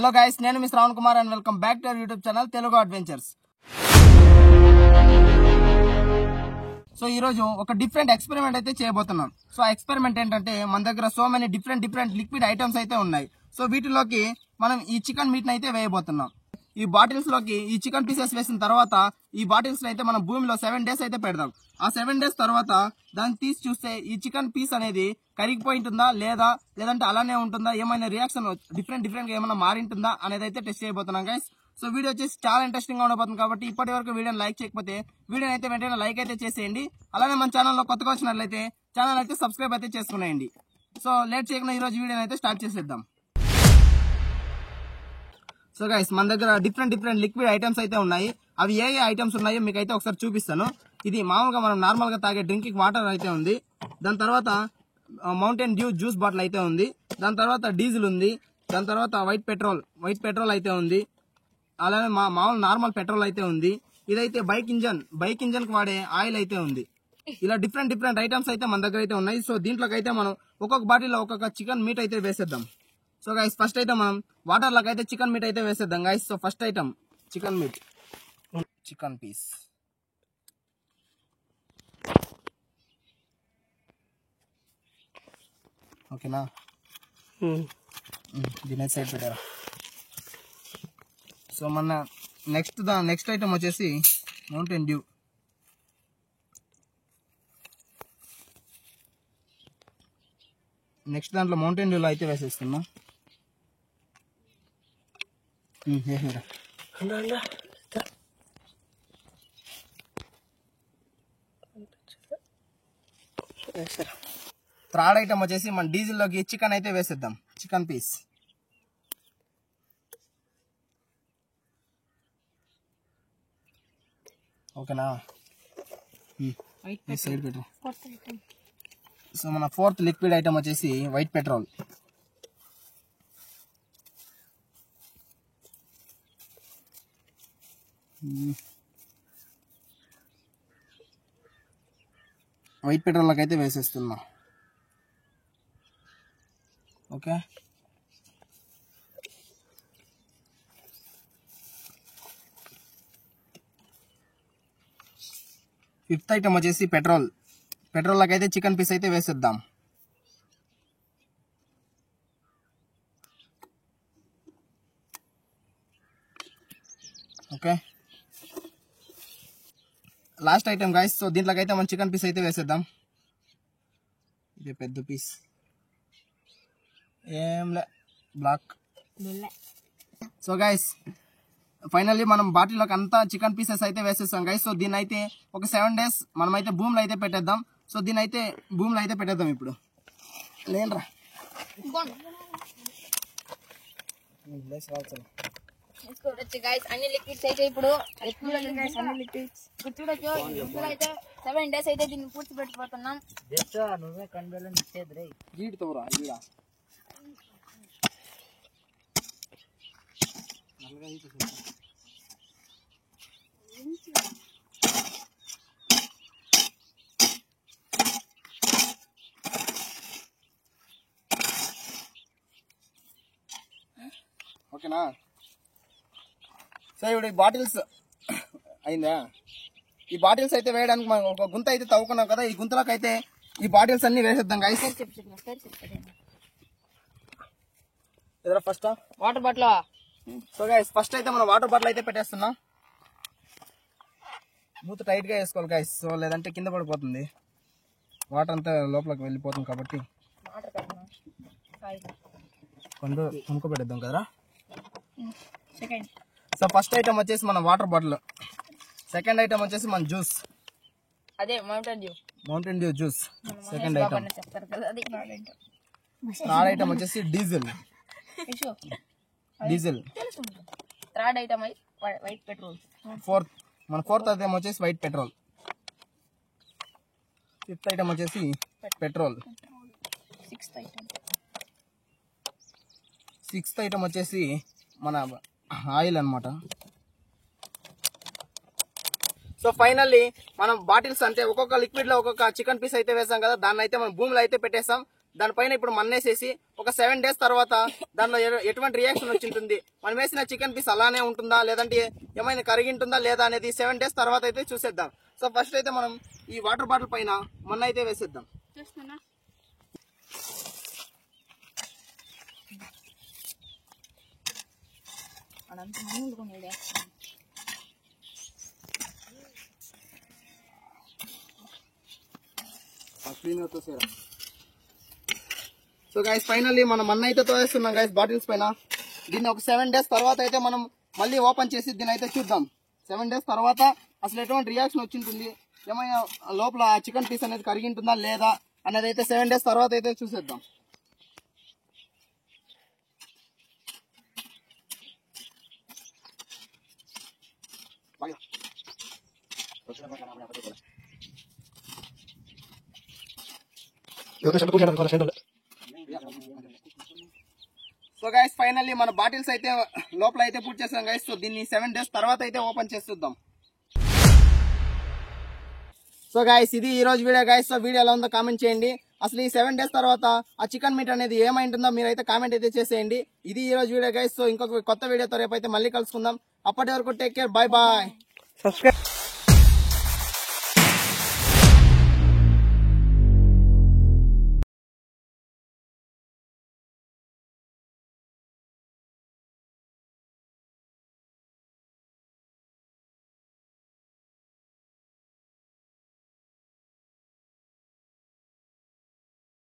Hello guys, నేను మీ Shravan Kumar and welcome back to our YouTube channel Telugu Adventures. So ఈ రోజు ఒక డిఫరెంట్ ఎక్స్పెరిమెంట్ అయితే చేయబోతున్నాం. సో ఆ ఎక్స్పెరిమెంట్ ఏంటంటే, మన దగ్గర so many different liquid items అయితే ఉన్నాయి. సో వీటిలోకి మనం ఈ చికెన్ మీట్ అయితే వేయబోతున్నాం. ఈ బాటిల్స్ లోకి ఈ చికెన్ పీసెస్ వేసిన తర్వాత ఈ బాటిల్స్ అయితే మనం భూమిలో 7 days అయితే పెడదాం. ఆ 7 days తర్వాత దాన్ని తీసి చూస్తే ఈ చికెన్ పీస్ అనేది కరిగిపోయి ఉంటుందా లేదంటే అలానే ఉంటుందా, ఏమైనా రియాక్షన్ డిఫరెంట్ గా ఏమైనా మారింటుందా అనేది అయితే టెస్ట్ చేయబోతున్నాం గైస్. సో వీడియో వచ్చేసి చాలా ఇంట్రెస్టింగ్ గా ఉండబోతుంది కాబట్టి ఇప్పటి వరకు వీడియోని లైక్ చేయకపోతే వీడియోని అయితే వెంటనే లైక్ అయితే చేసేయండి. అలానే మన ఛానల్లో కొత్తగా వచ్చినట్లయితే ఛానల్ అయితే సబ్స్క్రైబ్ అయితే చేసుకునేయండి. సో లేట్ చేయకుండా ఈ రోజు వీడియోని అయితే స్టార్ట్ చేసేద్దాం. సో గైస్, మన దగ్గర డిఫరెంట్ లిక్విడ్ ఐటమ్స్ అయితే ఉన్నాయి. అవి ఏ ఐటమ్స్ ఉన్నాయో మీకు అయితే ఒకసారి చూపిస్తాను. ఇది మామూలుగా మనం నార్మల్ గా తాగే డ్రింకింగ్ వాటర్ అయితే ఉంది. దాని తర్వాత మౌంటైన్ డ్యూ జ్యూస్ బాటిల్ అయితే ఉంది. దాని తర్వాత డీజిల్ ఉంది. దాని తర్వాత వైట్ పెట్రోల్ అయితే ఉంది. అలానే మామూలు నార్మల్ పెట్రోల్ అయితే ఉంది. ఇదైతే బైక్ ఇంజన్ కి వాడే ఆయిల్ అయితే ఉంది. ఇలా డిఫరెంట్ ఐటమ్స్ అయితే మన దగ్గర అయితే ఉన్నాయి. సో దీంట్లోకి అయితే మనం ఒక్కొక్క బాటిల్లో ఒక్కొక్క చికెన్ మీట్ అయితే వేసేద్దాం. సో గైస్, ఫస్ట్ అయితే మనం వాటర్ లోకి అయితే చికెన్ మీట్ అయితే వేసేద్దాం guys. So first item chicken meat, chicken piece. ఓకేనా, దీని సైడ్ పెట్టారా. సో మన నెక్స్ట్ ఐటమ్ వచ్చేసి మౌంటైన్ డ్యూ. నెక్స్ట్ దాంట్లో మౌంటైన్ డ్యూలో అయితే వేసేస్తున్నాం. థర్డ్ ఐటమ్ వచ్చేసి మన డీజిల్ లోకి చికెన్ అయితే వేసేద్దాం, చికెన్ పీస్. ఓకేనా, సైడ్ పెట్టు. సో మన ఫోర్త్ లిక్విడ్ ఐటమ్ వచ్చేసి వైట్ పెట్రోల్. వైట్ పెట్రోల్ లోకి అయితే వేసేస్తున్నా. ఓకే, ఫిఫ్త్ ఐటమ్ వచ్చేసి పెట్రోల్ లోకి అయితే చికెన్ పీస్ అయితే వేసేద్దాం. Okay, last item guys. So దీంట్లోకి అయితే మనం చికెన్ పీస్ అయితే వేసేద్దాం. ఇది పెద్ద పీస్, ఏంలే బ్లాక్. సో గైస్, ఫైనల్లీ మనం బాటిల్లోకి అంతా చికెన్ పీసెస్ అయితే వేసేస్తాం గైస్. సో దీన్ని అయితే ఒక 7 days మనం అయితే భూమిలో అయితే పెట్టేద్దాం. సో దీన్ని అయితే భూమిలో అయితే పెట్టేద్దాం. ఇప్పుడు లేనరా చూడొచ్చు గైస్, అన్ని లిక్విడ్స్ అయితే ఇప్పుడు చూడొచ్చు. ఇందులో అయితే 7 days అయితే దీన్ని పూర్తి పెట్టిపోతున్నాం. నువ్వే కన్వెలెంట్ ఇచ్చేది రే జీడితోరా ఈడ. ఓకేనా. సో ఇప్పుడు ఈ బాటిల్స్ అయిందా, ఈ బాటిల్స్ అయితే వేయడానికి మనం ఒక గుంత అయితే తవ్వుకున్నాం కదా. ఈ గుంతలోకి అయితే ఈ బాటిల్స్ అన్ని వేసేద్దాం guys. First water bottle. So guys, first అయితే మనం వాటర్ బాటిల్ అయితే పెట్టేస్తున్నాం. మూత టైట్ గా వేసుకోవాలి గైస్. సో లేదంటే కింద పడిపోతుంది, వాటర్ అంతా లోపలికి వెళ్ళిపోతుంది కాబట్టి కొంచెం తుమ్ముకోబెట్టేద్దాం కదరా. సో ఫస్ట్ ఐటమ్ వచ్చేసి మన వాటర్ బాటిల్. సెకండ్ ఐటమ్ వచ్చేసి మన జ్యూస్, అదే Mountain Dew juice. Second item. Third item వచ్చేసి diesel. Third item white petrol. Fourth item వచ్చేసి వైట్ పెట్రోల్. ఫిఫ్త్ ఐటమ్ వచ్చేసి పెట్రోల్. సిక్స్త్ ఐటమ్ వచ్చేసి మన ఆయిల్ అన్నమాట. సో ఫైనల్లీ మనం బాటిల్స్ అంటే ఒక్కొక్క లిక్విడ్ లో ఒక్కొక్క చికెన్ పీస్ అయితే వేసాం కదా, దాన్ని అయితే మనం భూమిలో అయితే పెట్టేస్తాం. దానిపైన ఇప్పుడు మన్నేసేసి ఒక 7 days తర్వాత దానిలో ఎటువంటి రియాక్షన్ వచ్చి ఉంటుంది, మనం వేసిన చికెన్ పీస్ అలానే ఉంటుందా లేదంటే ఏమైనా కరిగింటుందా లేదా అనేది 7 days తర్వాత అయితే చూసేద్దాం. సో ఫస్ట్ అయితే మనం ఈ వాటర్ బాటిల్ పైన మన్ను అయితే వేసేద్దాం. చూస్తున్నా అదంతా మన్ను కొనేది. సో గైస్ ఫైనల్లీ మనం మన్ను అయితే తోసేస్తున్నాం గైస్ బాటిల్స్ పైన. దీన్ని ఒక 7 days తర్వాత అయితే మనం మళ్ళీ ఓపెన్ చేసి దీన్ని అయితే చూద్దాం. 7 days తర్వాత అసలు ఎటువంటి రియాక్షన్ వచ్చింటుంది, ఏమైనా లోపల చికెన్ పీస్ అనేది కరిగింటుందా లేదా అనేది అయితే 7 days తర్వాత అయితే చూసేద్దాం. సో గైస్ ఫైనల్లీ మన బాటిల్స్ అయితే లోపల అయితే పూర్తి చేస్తాం గైస్. సో దీన్ని 7 days తర్వాత అయితే ఓపెన్ చేసి చూద్దాం. సో గైస్ ఇది ఈ రోజు వీడియో గైస్. సో వీడియో ఎలా ఉందో కామెంట్ చేయండి. అసలు ఈ 7 days తర్వాత ఆ చికెన్ మీట్ అనేది ఏమైంటుందో మీరైతే కామెంట్ అయితే చేసేయండి. ఇది ఈ రోజు వీడియో గైస్. సో ఇంకొక కొత్త వీడియోతో రేపు అయితే మళ్ళీ కలుసుకుందాం. అప్పటి వరకు take care, bye bye. Subscribe.